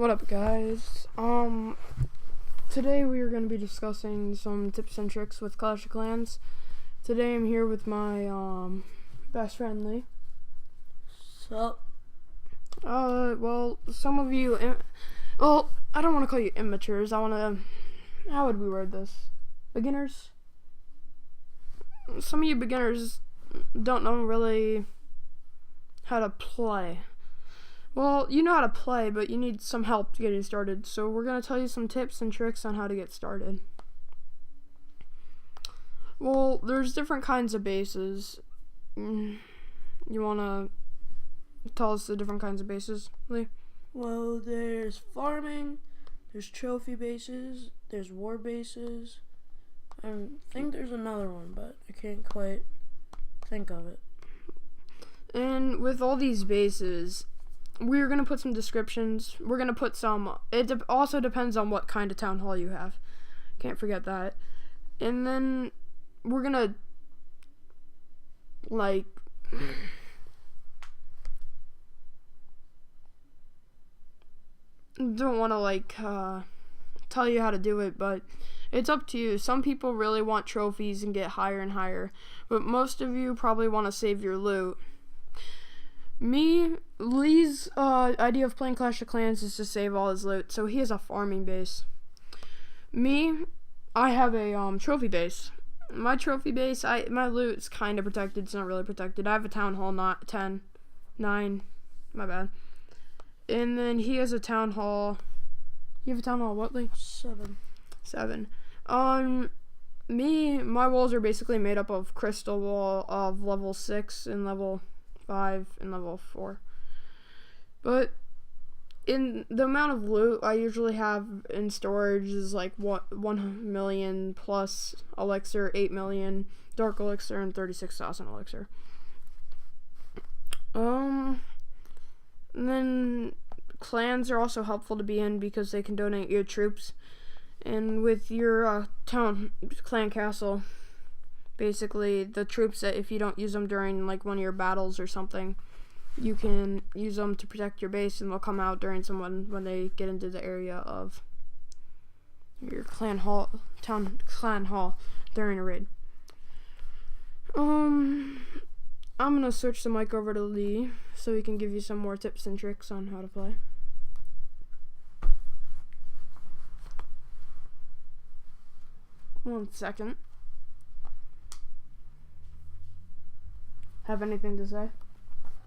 What up, guys? Today we are going to be discussing some tips and tricks with Clash of Clans. Today I'm here with my best friend Lee. Sup? Well, some of you, I don't want to call you immatures. How would we word this? Beginners? Some of you beginners don't know really how to play. Well, you know how to play, but you need some help getting started. So we're going to tell you some tips and tricks on how to get started. Well, there's different kinds of bases. You want to tell us the different kinds of bases, Lee? Well, there's farming, there's trophy bases, there's war bases. I think there's another one, but I can't quite think of it. And with all these bases, we're going to put some descriptions. We're going to put some... It also depends on what kind of town hall you have. Can't forget that. And then we're going to, don't want to, tell you how to do it, but it's up to you. Some people really want trophies and get higher and higher, but most of you probably want to save your loot. Lee's idea of playing Clash of Clans is to save all his loot, so he has a farming base. I have a trophy base. My trophy base, my loot's kind of protected. It's not really protected. I have a town hall, not 10, 9, my bad. And then he has a town hall. You have a town hall, what, Lee? 7. My walls are basically made up of crystal wall of level 6 and level 5 and level 4. But in the amount of loot I usually have in storage is like 1 million plus elixir, 8 million dark elixir, and 36,000 elixir. And then clans are also helpful to be in because they can donate your troops. And with your town clan castle, basically the troops that if you don't use them during like one of your battles or something, you can use them to protect your base, and they'll come out during when they get into the area of your clan hall during a raid. I'm gonna switch the mic over to Lee so he can give you some more tips and tricks on how to play. One second. Have anything to say?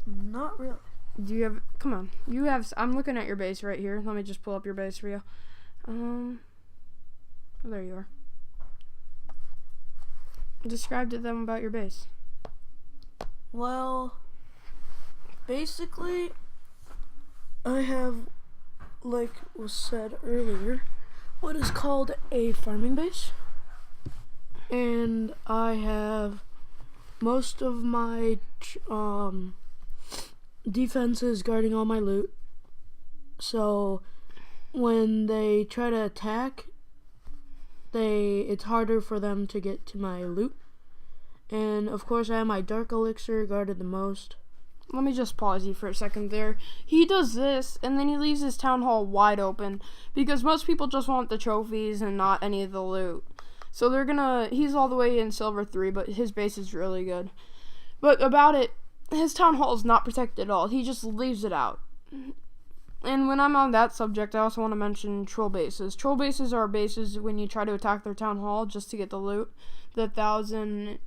Not really. Do you have... Come on. You have... I'm looking at your base right here. Let me just pull up your base for you. Oh, there you are. Describe to them about your base. Well, basically, I have, like was said earlier, what is called a farming base. And I have most of my defenses guarding all my loot. So when they try to attack, it's harder for them to get to my loot. And of course I have my dark elixir guarded the most. Let me just pause you for a second there. He does this, and then he leaves his town hall wide open because most people just want the trophies and not any of the loot. So he's all the way in silver 3, but his base is really good. But about it, his town hall is not protected at all. He just leaves it out. And when I'm on that subject, I also want to mention troll bases. Troll bases are bases when you try to attack their town hall just to get the loot. The 1,000,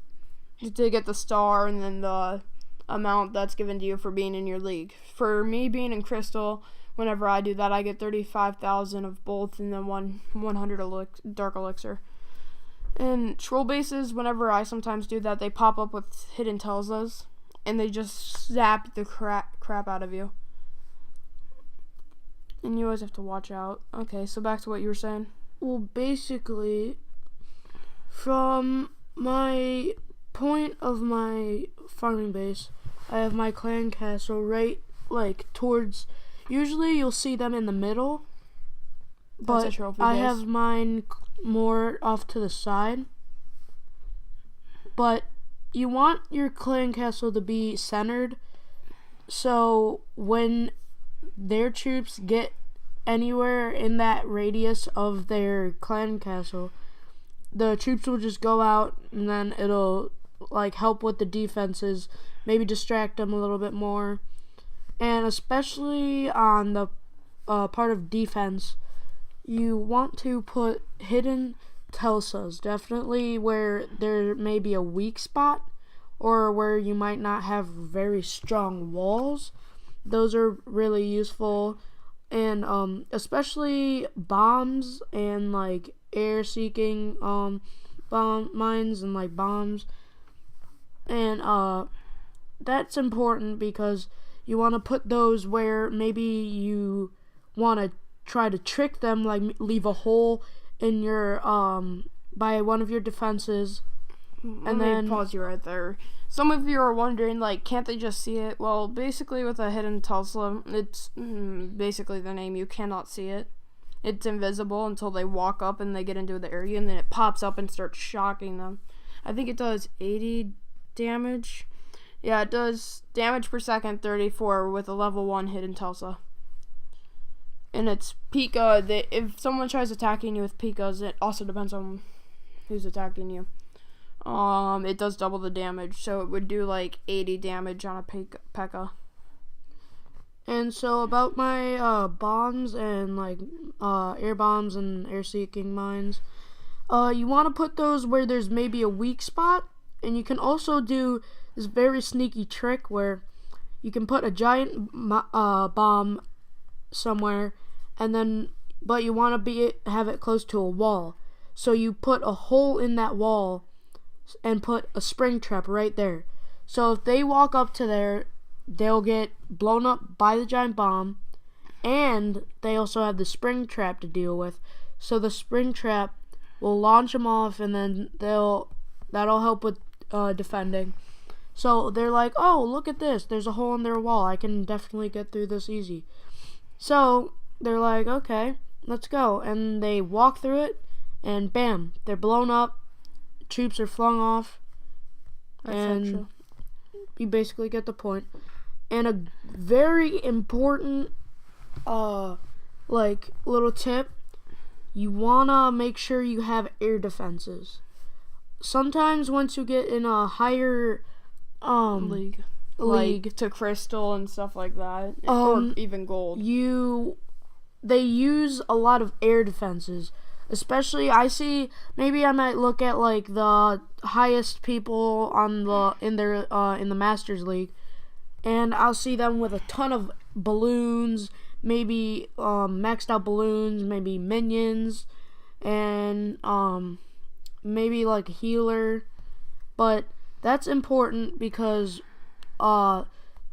to get the star, and then the amount that's given to you for being in your league. For me being in Crystal, whenever I do that, I get 35,000 of both, and then 100 dark elixir. And troll bases, whenever I sometimes do that, they pop up with hidden Teslas, and they just zap the crap out of you. And you always have to watch out. Okay, so back to what you were saying. Well, basically, from my point of my farming base, I have my clan castle right, towards... Usually you'll see them in the middle, That's but a trophy I base. have mine more off to the side. But you want your clan castle to be centered, so when their troops get anywhere in that radius of their clan castle, the troops will just go out, and then it'll like help with the defenses, maybe distract them a little bit more. And especially on the part of defense, you want to put hidden Telsas, definitely where there may be a weak spot or where you might not have very strong walls. Those are really useful. And especially bombs and like air seeking bomb mines and like bombs. And that's important because you want to put those where maybe you want to try to trick them, like leave a hole in your by one of your defenses. And then pause you right there. Some of you are wondering, like, can't they just see it? Well, basically with a hidden Tesla, it's basically the name. You cannot see it. It's invisible until they walk up and they get into the area, and then it pops up and starts shocking them. I think it does 80 damage. Yeah, it does damage per second, 34 with a level 1 hidden Tesla. And it's Pika. If someone tries attacking you with Pikas, it also depends on who's attacking you. It does double the damage, so it would do like 80 damage on a P.E.K.K.A. And so about my bombs and like air bombs and air seeking mines, you want to put those where there's maybe a weak spot, and you can also do this very sneaky trick where you can put a giant bomb somewhere, and then but you want to have it close to a wall, so you put a hole in that wall and put a spring trap right there. So if they walk up to there, they'll get blown up by the giant bomb, and they also have the spring trap to deal with. So the spring trap will launch them off, and then that'll help with defending. So they're like, oh, look at this, there's a hole in their wall, I can definitely get through this easy. So they're like, okay, let's go. And they walk through it, and bam, they're blown up. Troops are flung off, and you basically get the point. And a very important like little tip, you wanna make sure you have air defenses. Sometimes once you get in a higher league like to crystal and stuff like that, or even gold, they use a lot of air defenses. Especially, I see, maybe I might look at like the highest people in the Masters League, and I'll see them with a ton of balloons, maybe maxed out balloons, maybe minions, and maybe like a healer. But that's important because the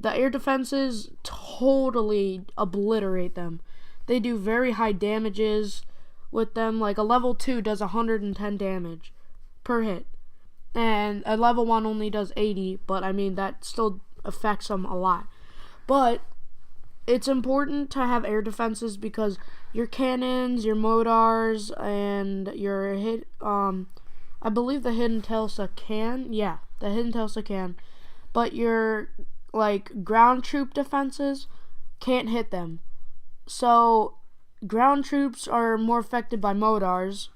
air defenses totally obliterate them. They do very high damages with them. Like a level 2 does 110 damage per hit, and a level 1 only does 80, but I mean that still affects them a lot. But it's important to have air defenses because your cannons, your Modars, and your I believe the hidden Telsa can, the hidden Telsa can, but your like ground troop defenses can't hit them. So ground troops are more affected by Modars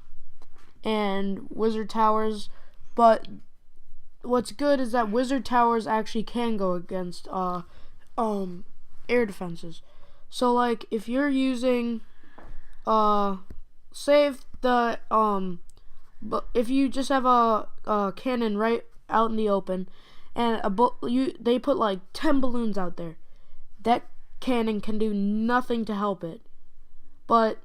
and wizard towers, but what's good is that wizard towers actually can go against air defenses. So like if you're using if you just have a cannon right out in the open, and they put like 10 balloons out there, that cannon can do nothing to help it. But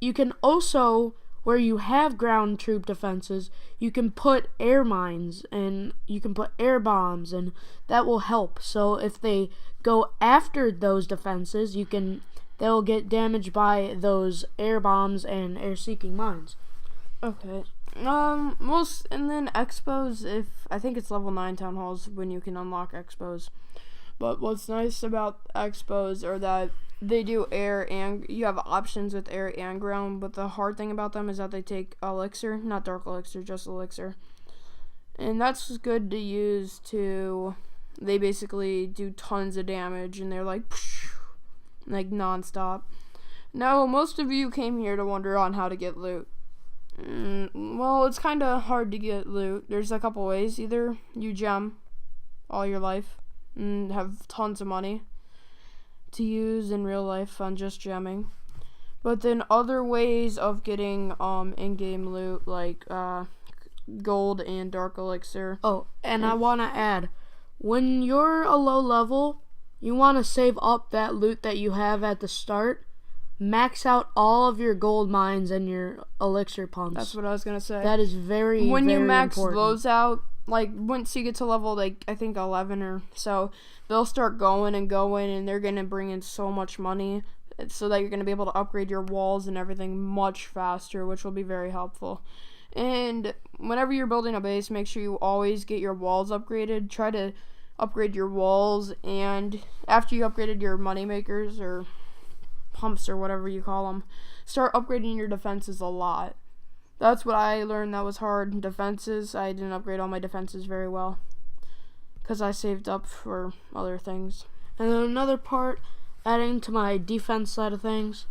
you can also, where you have ground troop defenses, you can put air mines and you can put air bombs, and that will help. So if they go after those defenses, they'll get damaged by those air bombs and air seeking mines. Okay. And then expos, I think it's level 9 town halls when you can unlock expos. But what's nice about expos are that they do air, and you have options with air and ground, but the hard thing about them is that they take elixir, not dark elixir, just elixir. And that's good to use they basically do tons of damage, and they're like non-stop. Now, most of you came here to wonder on how to get loot. Well, it's kind of hard to get loot. There's a couple ways. Either you gem all your life and have tons of money to use in real life on just gemming. But then other ways of getting in-game loot, like gold and dark elixir. Oh, and I want to add, when you're a low level, you want to save up that loot that you have at the start. Max out all of your gold mines and your elixir pumps. That's what I was gonna say. That is very, when very you max important. those out, like once you get to level like I think 11 or so, they'll start going, and they're gonna bring in so much money, so that you're gonna be able to upgrade your walls and everything much faster, which will be very helpful. And whenever you're building a base, make sure you always get your walls upgraded. Try to upgrade your walls, and after you upgraded your money makers or pumps or whatever you call them, start upgrading your defenses a lot. That's what I learned that was hard. Defenses, I didn't upgrade all my defenses very well because I saved up for other things. And then another part, adding to my defense side of things,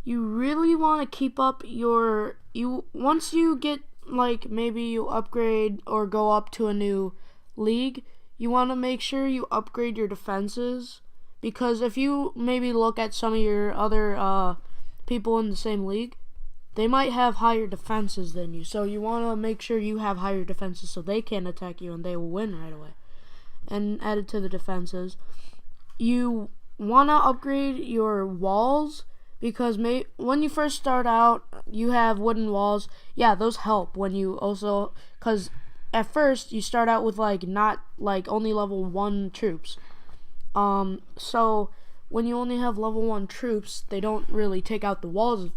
you really want to keep up once you get, like, maybe you upgrade or go up to a new league, you want to make sure you upgrade your defenses. Because if you maybe look at some of your other people in the same league, they might have higher defenses than you. So you want to make sure you have higher defenses so they can't attack you and they will win right away. And added to the defenses, you want to upgrade your walls, because when you first start out, you have wooden walls. Yeah, those help when you also, because at first you start out with not only level 1 troops. So when you only have level 1 troops, they don't really take out the walls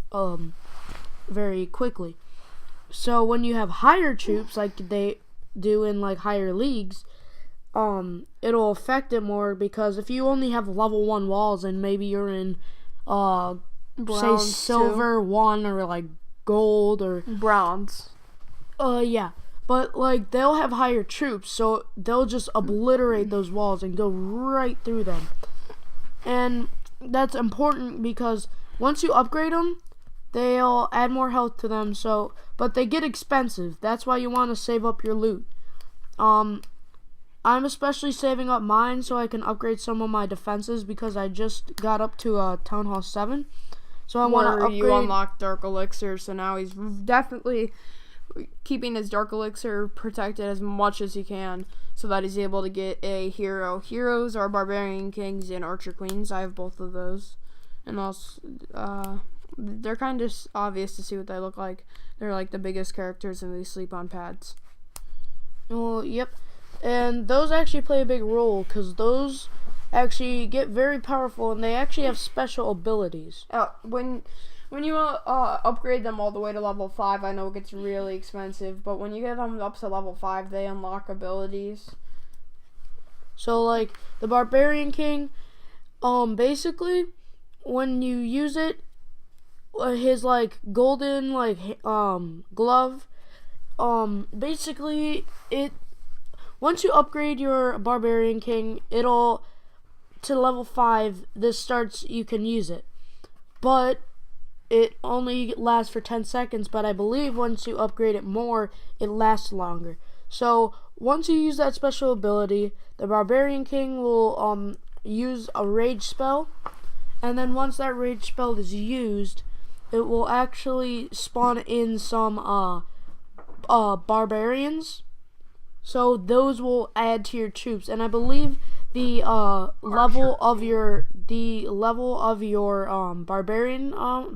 very quickly. So when you have higher troops, like they do in higher leagues, it'll affect it more, because if you only have level 1 walls and maybe you're in say silver 1 or gold or bronze. Yeah. But they'll have higher troops, so they'll just obliterate those walls and go right through them. And that's important because once you upgrade them, they'll add more health to them. But they get expensive. That's why you want to save up your loot. I'm especially saving up mine so I can upgrade some of my defenses, because I just got up to Town Hall 7. So I want to upgrade. You unlock dark elixir, so now he's definitely keeping his dark elixir protected as much as he can, so that he's able to get a hero. Heroes are barbarian kings and archer queens. I have both of those, and also they're kind of obvious to see what they look like. They're the biggest characters, and they sleep on pads. Well, yep, and those actually play a big role, because those actually get very powerful, and they actually have special abilities. When you upgrade them all the way to level 5, I know it gets really expensive, but when you get them up to level 5, they unlock abilities. So, the Barbarian King, basically, when you use it, his, golden, glove, basically, once you upgrade your Barbarian King, to level 5, you can use it. But it only lasts for 10 seconds, but I believe once you upgrade it more, it lasts longer. So once you use that special ability, the Barbarian King will use a rage spell, and then once that rage spell is used, it will actually spawn in some barbarians. So those will add to your troops, and I believe the level of your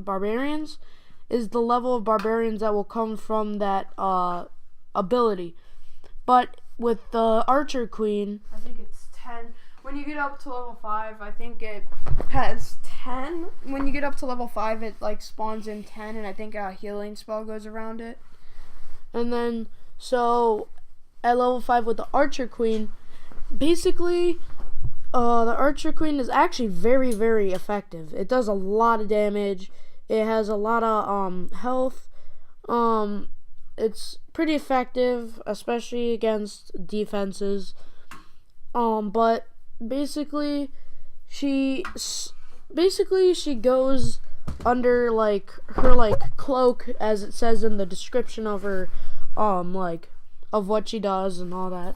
barbarians is the level of barbarians that will come from that ability. But with the Archer Queen, I think it's 10. When you get up to level 5, I think it has 10. When you get up to level 5, it spawns in 10, and I think a healing spell goes around it. And then so at level 5 with the Archer Queen, basically, the Archer Queen is actually very, very effective. It does a lot of damage. It has a lot of health. It's pretty effective, especially against defenses. But basically she goes under like her like cloak, as it says in the description of her like of what she does and all that.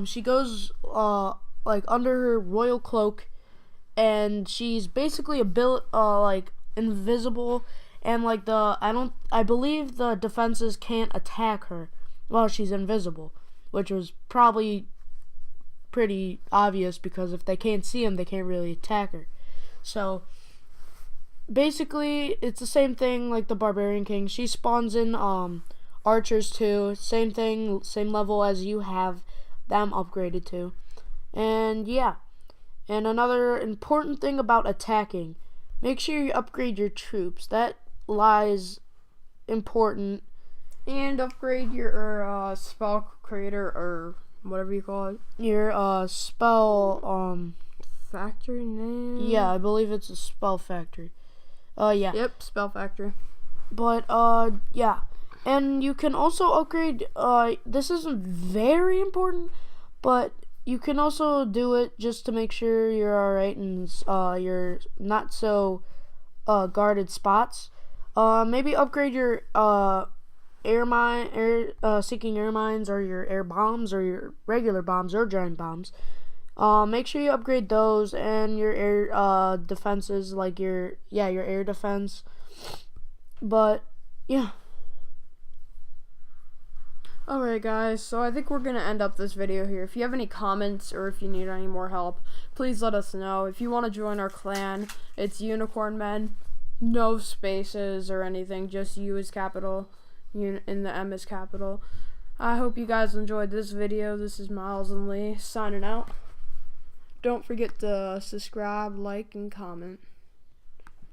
She goes like under her royal cloak, and she's basically like invisible, and like I believe the defenses can't attack her while she's invisible, which was probably pretty obvious because if they can't see him, they can't really attack her. So basically, it's the same thing like the Barbarian King. She spawns in archers too. Same thing, same level as you have them upgraded to. And yeah. And another important thing about attacking, make sure you upgrade your troops. That lies important. And upgrade your spell creator, or whatever you call it. Your spell Factory name? yeah, I believe it's a spell factory. Yeah. Yep, spell factory. But yeah. And you can also upgrade this isn't very important, but you can also do it just to make sure you're alright in your not so guarded spots. Maybe upgrade your seeking air mines, or your air bombs, or your regular bombs, or giant bombs. Make sure you upgrade those, and your air defenses, like your air defense. But yeah. Alright guys, so I think we're going to end up this video here. If you have any comments or if you need any more help, please let us know. If you want to join our clan, it's UnicornMen. No spaces or anything, just U is capital, and the M is capital. I hope you guys enjoyed this video. This is Miles and Lee signing out. Don't forget to subscribe, like, and comment.